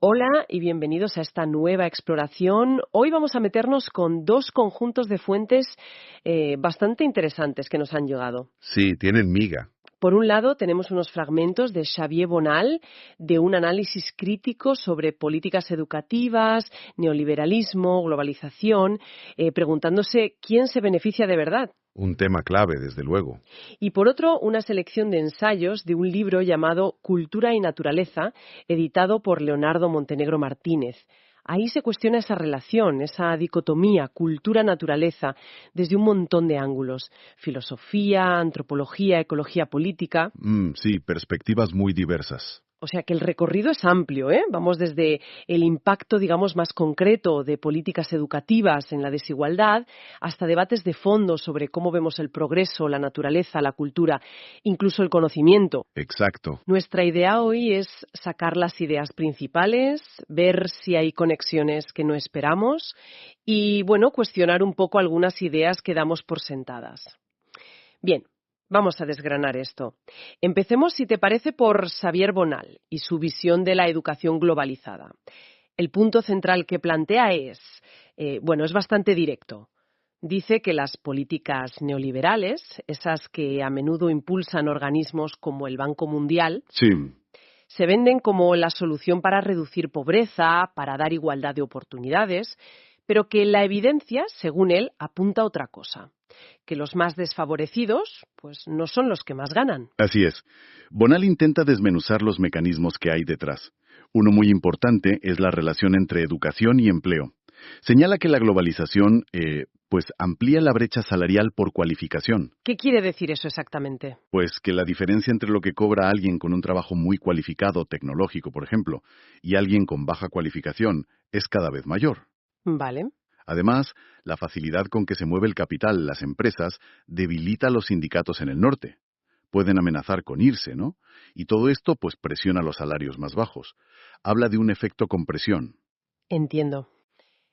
Hola y bienvenidos a esta nueva exploración. Hoy vamos a meternos con dos conjuntos de fuentes bastante interesantes que nos han llegado. Sí, tienen miga. Por un lado, tenemos unos fragmentos de Xavier Bonal, de un análisis crítico sobre políticas educativas, neoliberalismo, globalización, preguntándose quién se beneficia de verdad. Un tema clave, desde luego. Y por otro, una selección de ensayos de un libro llamado Cultura y Naturaleza, editado por Leonardo Montenegro Martínez. Ahí se cuestiona esa relación, esa dicotomía cultura-naturaleza, desde un montón de ángulos. Filosofía, antropología, ecología política. Sí, perspectivas muy diversas. O sea que el recorrido es amplio, ¿eh? Vamos desde el impacto, digamos, más concreto de políticas educativas en la desigualdad hasta debates de fondo sobre cómo vemos el progreso, la naturaleza, la cultura, incluso el conocimiento. Exacto. Nuestra idea hoy es sacar las ideas principales, ver si hay conexiones que no esperamos y, bueno, cuestionar un poco algunas ideas que damos por sentadas. Bien. Vamos a desgranar esto. Empecemos, si te parece, por Xavier Bonal y su visión de la educación globalizada. El punto central que plantea es bastante directo. Dice que las políticas neoliberales, esas que a menudo impulsan organismos como el Banco Mundial, sí, se venden como la solución para reducir pobreza, para dar igualdad de oportunidades, pero que la evidencia, según él, apunta a otra cosa. Que los más desfavorecidos, pues no son los que más ganan. Así es. Bonal intenta desmenuzar los mecanismos que hay detrás. Uno muy importante es la relación entre educación y empleo. Señala que la globalización, amplía la brecha salarial por cualificación. ¿Qué quiere decir eso exactamente? Pues que la diferencia entre lo que cobra alguien con un trabajo muy cualificado, tecnológico, por ejemplo, y alguien con baja cualificación es cada vez mayor. Vale. Además, la facilidad con que se mueve el capital, las empresas, debilita a los sindicatos en el norte. Pueden amenazar con irse, ¿no? Y todo esto, pues, presiona los salarios más bajos. Habla de un efecto compresión. Entiendo.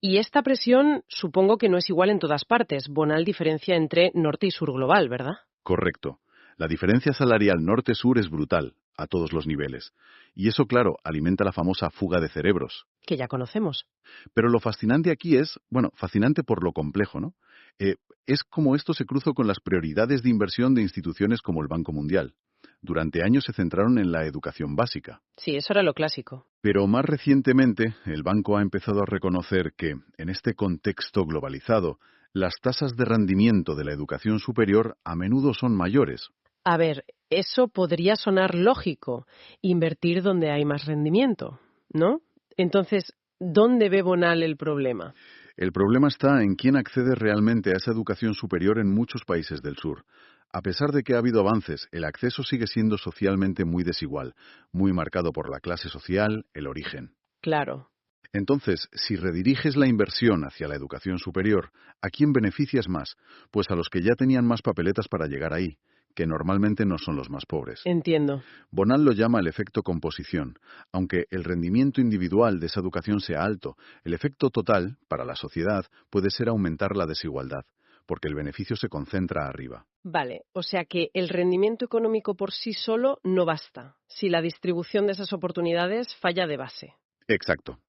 Y esta presión supongo que no es igual en todas partes. Bonal diferencia entre norte y sur global, ¿verdad? Correcto. La diferencia salarial norte-sur es brutal, a todos los niveles. Y eso, claro, alimenta la famosa fuga de cerebros. Que ya conocemos. Pero lo fascinante aquí es, fascinante por lo complejo, ¿no? Es como esto se cruzó con las prioridades de inversión de instituciones como el Banco Mundial. Durante años se centraron en la educación básica. Sí, eso era lo clásico. Pero más recientemente, el banco ha empezado a reconocer que, en este contexto globalizado, las tasas de rendimiento de la educación superior a menudo son mayores. A ver, eso podría sonar lógico, invertir donde hay más rendimiento, ¿no? Entonces, ¿dónde ve Bonal el problema? El problema está en quién accede realmente a esa educación superior en muchos países del sur. A pesar de que ha habido avances, el acceso sigue siendo socialmente muy desigual, muy marcado por la clase social, el origen. Claro. Entonces, si rediriges la inversión hacia la educación superior, ¿a quién beneficias más? Pues a los que ya tenían más papeletas para llegar ahí, que normalmente no son los más pobres. Entiendo. Bonal lo llama el efecto composición. Aunque el rendimiento individual de esa educación sea alto, el efecto total, para la sociedad, puede ser aumentar la desigualdad, porque el beneficio se concentra arriba. Vale, o sea que el rendimiento económico por sí solo no basta, si la distribución de esas oportunidades falla de base. Exacto.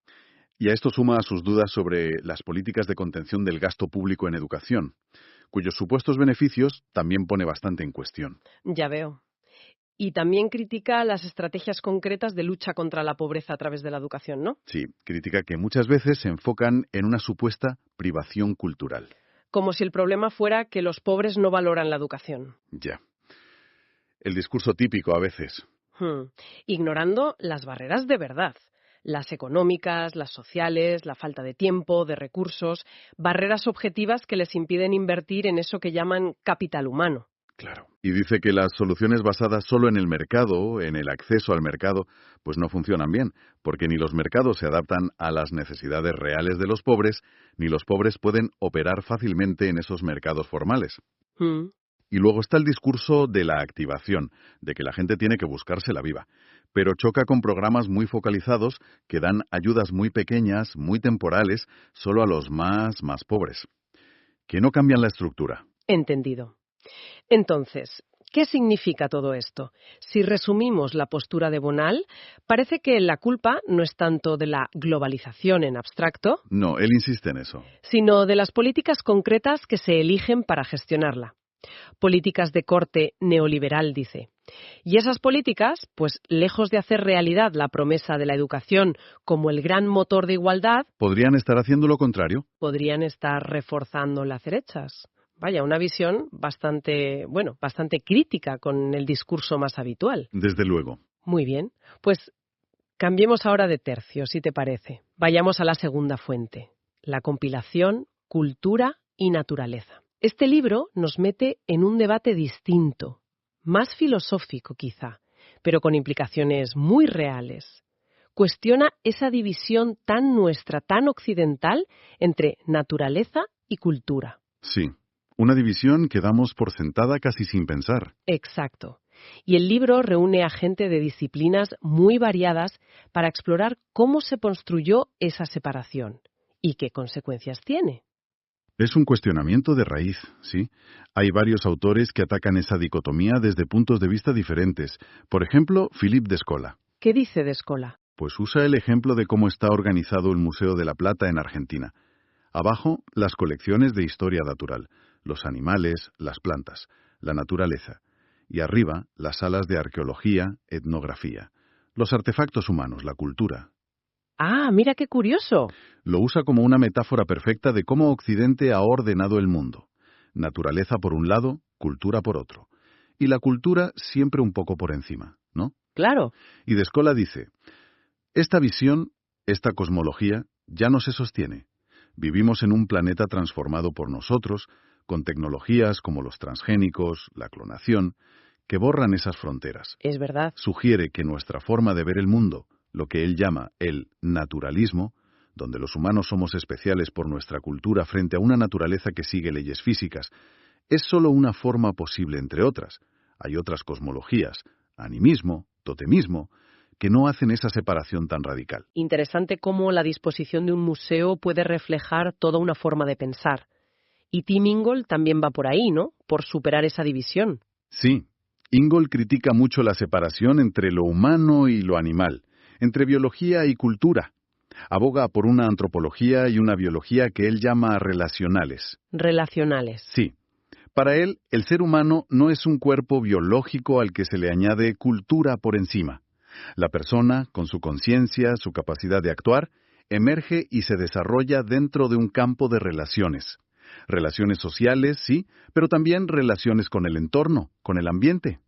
Y a esto suma sus dudas sobre las políticas de contención del gasto público en educación, cuyos supuestos beneficios también pone bastante en cuestión. Ya veo. Y también critica las estrategias concretas de lucha contra la pobreza a través de la educación, ¿no? Sí, critica que muchas veces se enfocan en una supuesta privación cultural. Como si el problema fuera que los pobres no valoran la educación. Ya. El discurso típico a veces. Ignorando las barreras de verdad. Las económicas, las sociales, la falta de tiempo, de recursos, barreras objetivas que les impiden invertir en eso que llaman capital humano. Claro. Y dice que las soluciones basadas solo en el mercado, en el acceso al mercado, pues no funcionan bien, porque ni los mercados se adaptan a las necesidades reales de los pobres, ni los pobres pueden operar fácilmente en esos mercados formales. Y luego está el discurso de la activación, de que la gente tiene que buscarse la viva, pero choca con programas muy focalizados que dan ayudas muy pequeñas, muy temporales, solo a los más pobres, que no cambian la estructura. Entendido. Entonces, ¿Qué significa todo esto? Si resumimos la postura de Bonal, parece que la culpa no es tanto de la globalización en abstracto, No, él insiste en eso. sino de las políticas concretas que se eligen para gestionarla. Políticas de corte neoliberal, dice. Y esas políticas, pues lejos de hacer realidad la promesa de la educación como el gran motor de igualdad, ¿Podrían estar haciendo lo contrario? podrían estar reforzando las derechas. Vaya, una visión bastante crítica con el discurso más habitual. Desde luego. Muy bien, pues cambiemos ahora de tercio, si te parece. Vayamos a la segunda fuente, la compilación Cultura y Naturaleza. Este libro nos mete en un debate distinto, más filosófico quizá, pero con implicaciones muy reales. Cuestiona esa división tan nuestra, tan occidental, entre naturaleza y cultura. Sí, una división que damos por sentada casi sin pensar. Exacto. Y el libro reúne a gente de disciplinas muy variadas para explorar cómo se construyó esa separación y qué consecuencias tiene. Es un cuestionamiento de raíz, sí. Hay varios autores que atacan esa dicotomía desde puntos de vista diferentes. Por ejemplo, Philippe Descola. ¿Qué dice Descola? Pues usa el ejemplo de cómo está organizado el Museo de la Plata en Argentina. Abajo, las colecciones de historia natural, los animales, las plantas, la naturaleza. Y arriba, las salas de arqueología, etnografía, los artefactos humanos, la cultura. Ah, mira qué curioso. Lo usa como una metáfora perfecta de cómo Occidente ha ordenado el mundo. Naturaleza por un lado, cultura por otro. Y la cultura siempre un poco por encima, ¿no? Claro. Y Descola dice, esta visión, esta cosmología, ya no se sostiene. Vivimos en un planeta transformado por nosotros, con tecnologías como los transgénicos, la clonación, que borran esas fronteras. Es verdad. Sugiere que nuestra forma de ver el mundo, lo que él llama el naturalismo, donde los humanos somos especiales por nuestra cultura frente a una naturaleza que sigue leyes físicas, es solo una forma posible entre otras. Hay otras cosmologías, animismo, totemismo, que no hacen esa separación tan radical. Interesante cómo la disposición de un museo puede reflejar toda una forma de pensar. Y Tim Ingold también va por ahí, ¿no? Por superar esa división. Sí, Ingold critica mucho la separación entre lo humano y lo animal, entre biología y cultura. Aboga por una antropología y una biología que él llama relacionales. Relacionales. Sí. Para él, el ser humano no es un cuerpo biológico al que se le añade cultura por encima. La persona, con su conciencia, su capacidad de actuar, emerge y se desarrolla dentro de un campo de relaciones. Relaciones sociales, sí, pero también relaciones con el entorno, con el ambiente.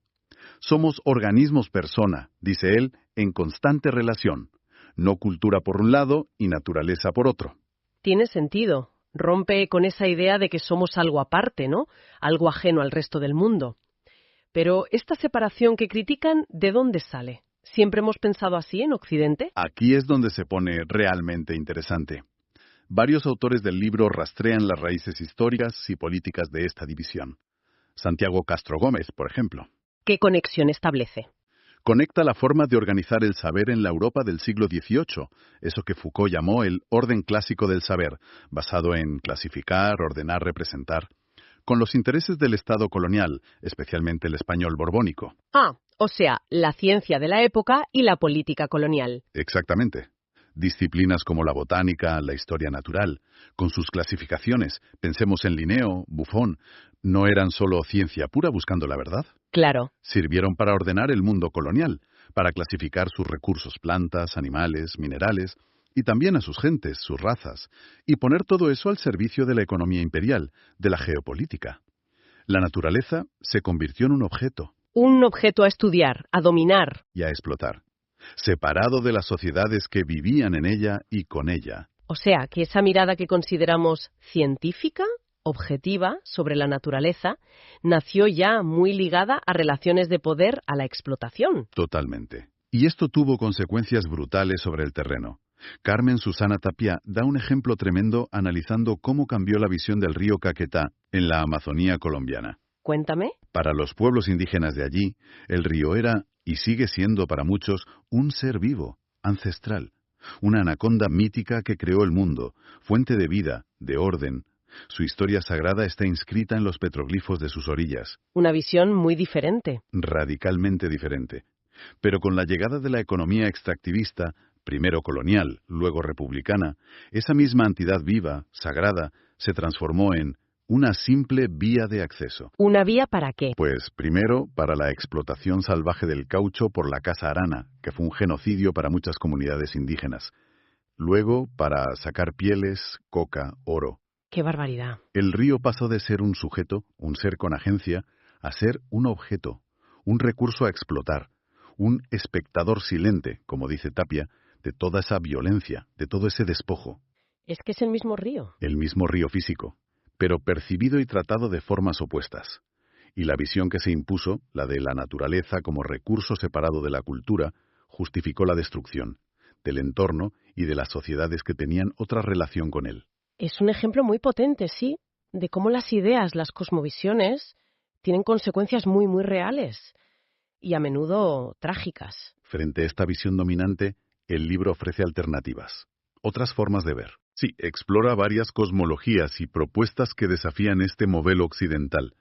Somos organismos persona, dice él, en constante relación. No cultura por un lado y naturaleza por otro. Tiene sentido. Rompe con esa idea de que somos algo aparte, ¿no? Algo ajeno al resto del mundo. Pero esta separación que critican, ¿de dónde sale? ¿Siempre hemos pensado así en Occidente? Aquí es donde se pone realmente interesante. Varios autores del libro rastrean las raíces históricas y políticas de esta división. Santiago Castro Gómez, por ejemplo. ¿Qué conexión establece? Conecta la forma de organizar el saber en la Europa del siglo XVIII, eso que Foucault llamó el orden clásico del saber, basado en clasificar, ordenar, representar, con los intereses del Estado colonial, especialmente el español borbónico. Ah, o sea, la ciencia de la época y la política colonial. Exactamente. Disciplinas como la botánica, la historia natural, con sus clasificaciones, pensemos en Linneo, Buffon, no eran solo ciencia pura buscando la verdad. Claro. Sirvieron para ordenar el mundo colonial, para clasificar sus recursos, plantas, animales, minerales, y también a sus gentes, sus razas, y poner todo eso al servicio de la economía imperial, de la geopolítica. La naturaleza se convirtió en un objeto. Un objeto a estudiar, a dominar. Y a explotar, separado de las sociedades que vivían en ella y con ella. O sea, que esa mirada que consideramos científica, objetiva, sobre la naturaleza, nació ya muy ligada a relaciones de poder, a la explotación. Totalmente. Y esto tuvo consecuencias brutales sobre el terreno. Carmen Susana Tapia da un ejemplo tremendo analizando cómo cambió la visión del río Caquetá en la Amazonía colombiana. Cuéntame. Para los pueblos indígenas de allí, el río era, y sigue siendo para muchos, un ser vivo, ancestral. Una anaconda mítica que creó el mundo, fuente de vida, de orden. Su historia sagrada está inscrita en los petroglifos de sus orillas. Una visión muy diferente. Radicalmente diferente. Pero con la llegada de la economía extractivista, primero colonial, luego republicana, esa misma entidad viva, sagrada, se transformó en una simple vía de acceso. ¿Una vía para qué? Pues primero, para la explotación salvaje del caucho por la caza arana, que fue un genocidio para muchas comunidades indígenas. Luego, para sacar pieles, coca, oro. ¡Qué barbaridad! El río pasó de ser un sujeto, un ser con agencia, a ser un objeto, un recurso a explotar, un espectador silente, como dice Tapia, de toda esa violencia, de todo ese despojo. Es que es el mismo río. El mismo río físico, pero percibido y tratado de formas opuestas. Y la visión que se impuso, la de la naturaleza como recurso separado de la cultura, justificó la destrucción del entorno y de las sociedades que tenían otra relación con él. Es un ejemplo muy potente, sí, de cómo las ideas, las cosmovisiones, tienen consecuencias muy, muy reales y a menudo trágicas. Frente a esta visión dominante, el libro ofrece alternativas, otras formas de ver. Sí, explora varias cosmologías y propuestas que desafían este modelo occidental.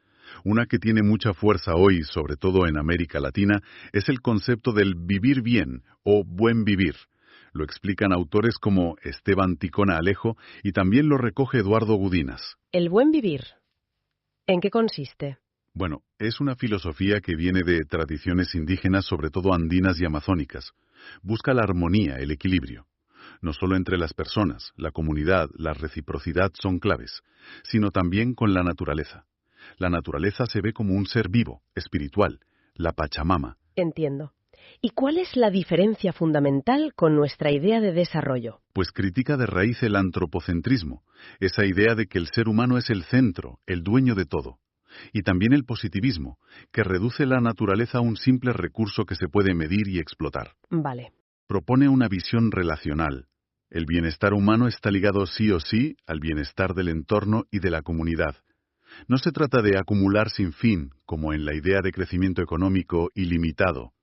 Una que tiene mucha fuerza hoy, sobre todo en América Latina, es el concepto del vivir bien o buen vivir. Lo explican autores como Esteban Ticona Alejo y también lo recoge Eduardo Gudinas. El buen vivir, ¿en qué consiste? Bueno, es una filosofía que viene de tradiciones indígenas, sobre todo andinas y amazónicas. Busca la armonía, el equilibrio. No solo entre las personas, la comunidad, la reciprocidad son claves, sino también con la naturaleza. La naturaleza se ve como un ser vivo, espiritual, la Pachamama. Entiendo. ¿Y cuál es la diferencia fundamental con nuestra idea de desarrollo? Pues critica de raíz el antropocentrismo, esa idea de que el ser humano es el centro, el dueño de todo. Y también el positivismo, que reduce la naturaleza a un simple recurso que se puede medir y explotar. Vale. Propone una visión relacional. El bienestar humano está ligado sí o sí al bienestar del entorno y de la comunidad. No se trata de acumular sin fin, como en la idea de crecimiento económico ilimitado,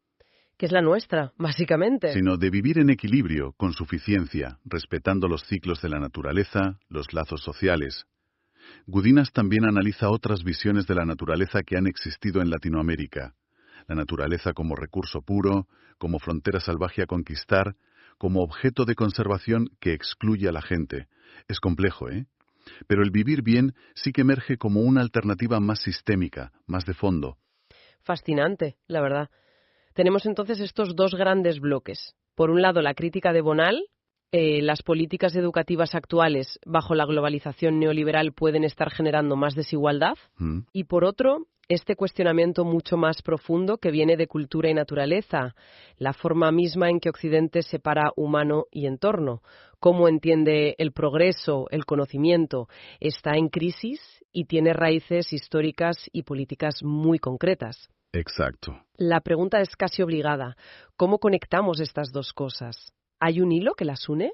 Que es la nuestra, básicamente. sino de vivir en equilibrio, con suficiencia, respetando los ciclos de la naturaleza, los lazos sociales. Gudinas también analiza otras visiones de la naturaleza que han existido en Latinoamérica. La naturaleza como recurso puro, como frontera salvaje a conquistar, como objeto de conservación que excluye a la gente. Es complejo, ¿eh? Pero el vivir bien sí que emerge como una alternativa más sistémica, más de fondo. Fascinante, la verdad. Tenemos entonces estos dos grandes bloques. Por un lado, la crítica de Bonal. Las políticas educativas actuales, bajo la globalización neoliberal, pueden estar generando más desigualdad. Y por otro, este cuestionamiento mucho más profundo que viene de cultura y naturaleza, la forma misma en que Occidente separa humano y entorno, cómo entiende el progreso, el conocimiento, está en crisis y tiene raíces históricas y políticas muy concretas. Exacto. La pregunta es casi obligada. ¿Cómo conectamos estas dos cosas? ¿Hay un hilo que las une?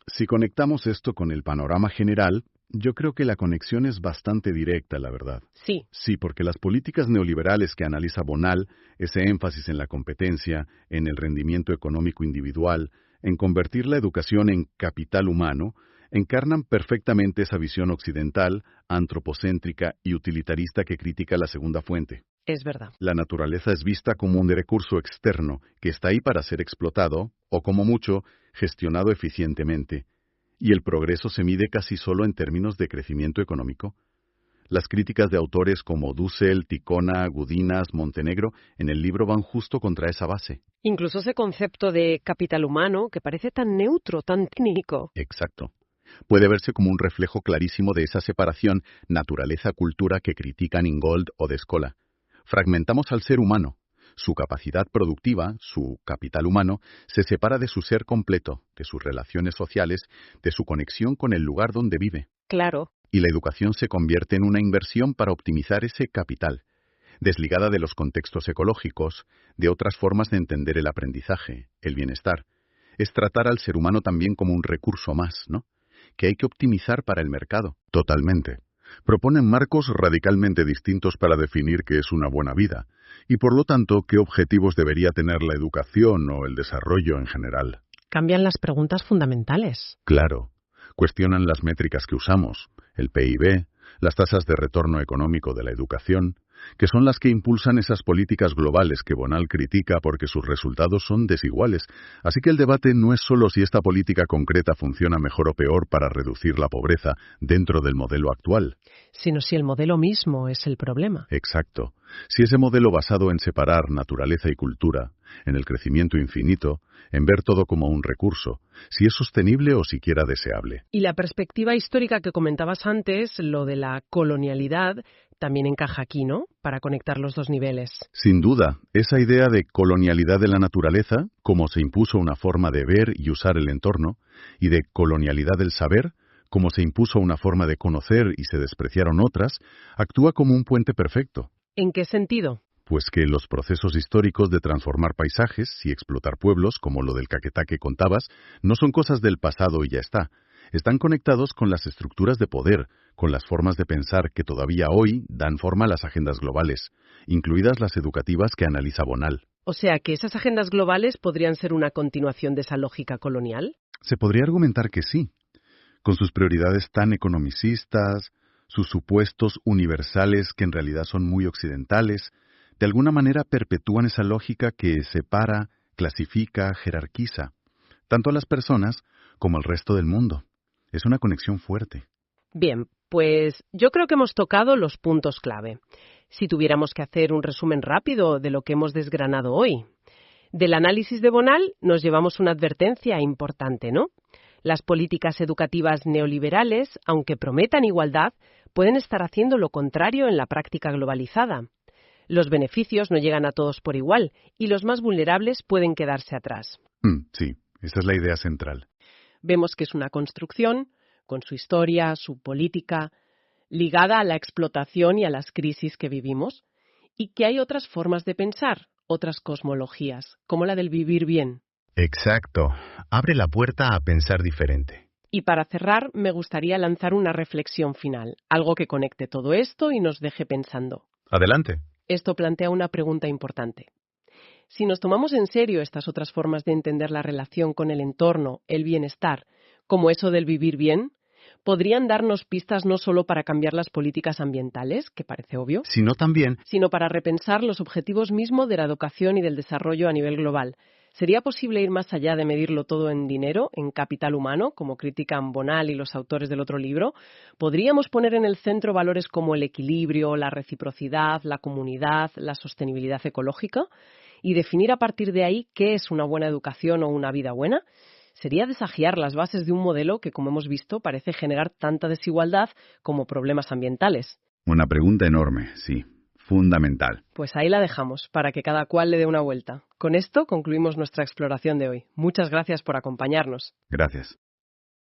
Si conectamos esto con el panorama general, yo creo que la conexión es bastante directa, la verdad. Sí. Sí, porque las políticas neoliberales que analiza Bonal, ese énfasis en la competencia, en el rendimiento económico individual, en convertir la educación en capital humano, encarnan perfectamente esa visión occidental, antropocéntrica y utilitarista que critica la segunda fuente. Es verdad. La naturaleza es vista como un recurso externo que está ahí para ser explotado, o como mucho, gestionado eficientemente. Y el progreso se mide casi solo en términos de crecimiento económico. Las críticas de autores como Dussel, Ticona, Gudinas, Montenegro en el libro van justo contra esa base. Incluso ese concepto de capital humano que parece tan neutro, tan técnico. Exacto. Puede verse como un reflejo clarísimo de esa separación naturaleza-cultura que critican Ingold o de Escola. Fragmentamos al ser humano. Su capacidad productiva, su capital humano, se separa de su ser completo, de sus relaciones sociales, de su conexión con el lugar donde vive. Claro. Y la educación se convierte en una inversión para optimizar ese capital, desligada de los contextos ecológicos, de otras formas de entender el aprendizaje, el bienestar. Es tratar al ser humano también como un recurso más, ¿no? Que hay que optimizar para el mercado. Totalmente. Proponen marcos radicalmente distintos para definir qué es una buena vida, y por lo tanto, qué objetivos debería tener la educación o el desarrollo en general. Cambian las preguntas fundamentales. Claro. Cuestionan las métricas que usamos, el PIB, las tasas de retorno económico de la educación, que son las que impulsan esas políticas globales que Bonal critica porque sus resultados son desiguales. Así que el debate no es solo si esta política concreta funciona mejor o peor para reducir la pobreza dentro del modelo actual, sino si el modelo mismo es el problema. Exacto. Si ese modelo basado en separar naturaleza y cultura, en el crecimiento infinito, en ver todo como un recurso, si es sostenible o siquiera deseable. Y la perspectiva histórica que comentabas antes, lo de la colonialidad, también encaja aquí, ¿no? Para conectar los dos niveles. Sin duda, esa idea de colonialidad de la naturaleza, como se impuso una forma de ver y usar el entorno, y de colonialidad del saber, como se impuso una forma de conocer y se despreciaron otras, actúa como un puente perfecto. ¿En qué sentido? Pues que los procesos históricos de transformar paisajes y explotar pueblos, como lo del Caquetá que contabas, no son cosas del pasado y ya está. Están conectados con las estructuras de poder, con las formas de pensar que todavía hoy dan forma a las agendas globales, incluidas las educativas que analiza Bonal. O sea, que esas agendas globales podrían ser una continuación de esa lógica colonial. Se podría argumentar que sí, con sus prioridades tan economicistas, sus supuestos universales que en realidad son muy occidentales, de alguna manera perpetúan esa lógica que separa, clasifica, jerarquiza, tanto a las personas como al resto del mundo. Es una conexión fuerte. Bien, pues yo creo que hemos tocado los puntos clave. Si tuviéramos que hacer un resumen rápido de lo que hemos desgranado hoy. Del análisis de Bonal nos llevamos una advertencia importante, ¿no? Las políticas educativas neoliberales, aunque prometan igualdad, pueden estar haciendo lo contrario en la práctica globalizada. Los beneficios no llegan a todos por igual y los más vulnerables pueden quedarse atrás. Sí, esa es la idea central. Vemos que es una construcción, con su historia, su política, ligada a la explotación y a las crisis que vivimos, y que hay otras formas de pensar, otras cosmologías, como la del vivir bien. Exacto. Abre la puerta a pensar diferente. Y para cerrar, me gustaría lanzar una reflexión final, algo que conecte todo esto y nos deje pensando. Adelante. Esto plantea una pregunta importante. Si nos tomamos en serio estas otras formas de entender la relación con el entorno, el bienestar, como eso del vivir bien, podrían darnos pistas no solo para cambiar las políticas ambientales, que parece obvio, Sino también, sino para repensar los objetivos mismos de la educación y del desarrollo a nivel global. ¿Sería posible ir más allá de medirlo todo en dinero, en capital humano, como critican Bonal y los autores del otro libro? ¿Podríamos poner en el centro valores como el equilibrio, la reciprocidad, la comunidad, la sostenibilidad ecológica? Y definir a partir de ahí qué es una buena educación o una vida buena. Sería desafiar las bases de un modelo que, como hemos visto, parece generar tanta desigualdad como problemas ambientales. Una pregunta enorme, sí, fundamental. Pues ahí la dejamos, para que cada cual le dé una vuelta. Con esto concluimos nuestra exploración de hoy. Muchas gracias por acompañarnos. Gracias.